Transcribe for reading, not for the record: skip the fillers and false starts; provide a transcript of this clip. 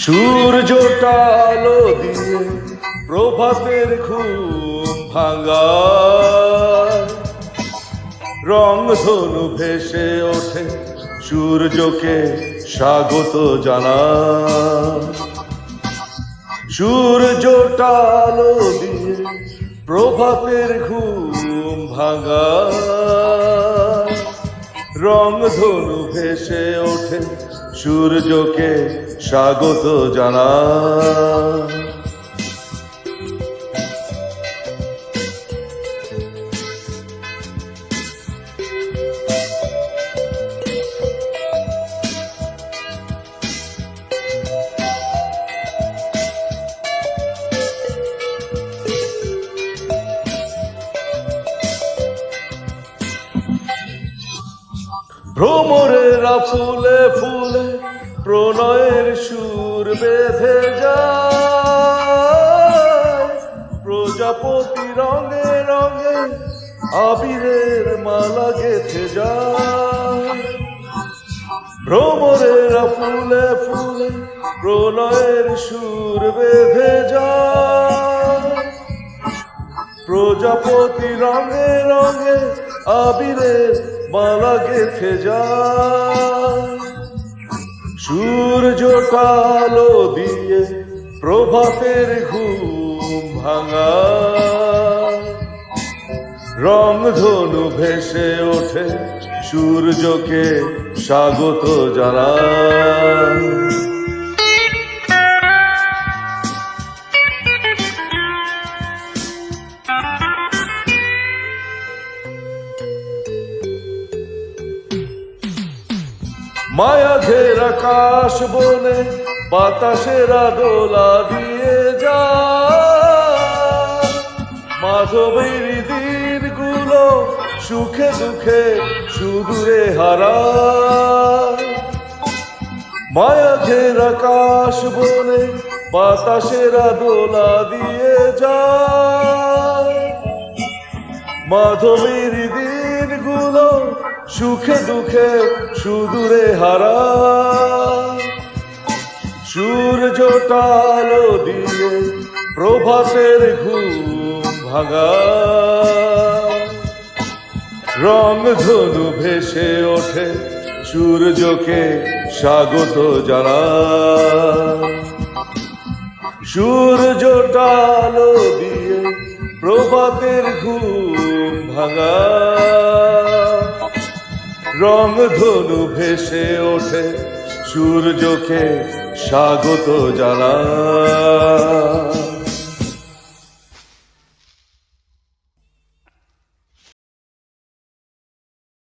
সূর্যটা আলো দিয়ে প্রভাতের ঘুম ভাঙা, রংধনু ভেসে ওঠে সূর্যকে স্বাগত জানা। সূর্যটা আলো দিয়ে প্রভাতের ঘুম ভাঙা, রংধনু ভেসে ওঠে সূর্যকে স্বাগত জানা। ভ্রমরেরা ফুলে ফুলে প্রণয়ের সুর বেঁধে যায়, প্রজাপতি রঙে রঙে আবিরের মালা গেঁথে যায়। ভ্রমরেরা ফুলে ফুলে প্রণয়ের সুর বেঁধে যায়, প্রজাপতি রঙে রঙে আবিরের মালা গেঁথে যায়। সূর্যটা আলো দিয়ে প্রভাতের ঘুম ভাঙা, রংধনু ভেসে ওঠে সূর্যকে স্বাগত জানায়। মায়া ঘেরা আকাশ বনে বাতাসেরা দোলা দিয়ে যায়, মাধবের দিনগুলো সুখে দুঃখে সুদূরে হারায়। মায়া ঘেরা আকাশ বনে বাতাসেরা দোলা দিয়ে যায়, মাধবের দিনগুলো সুখে দুঃখে সুদূরে হারায়। সূর্যটা আলো দিয়ে প্রভাতের ঘুম ভাঙা, রংধনু ভেসে ওঠে সূর্যকে স্বাগত জানায়। সূর্যটা আলো দিয়ে প্রভাতের ঘুম ভাঙা, রংধনু ভেসে ওঠে সূর্যকে স্বাগত জানায়।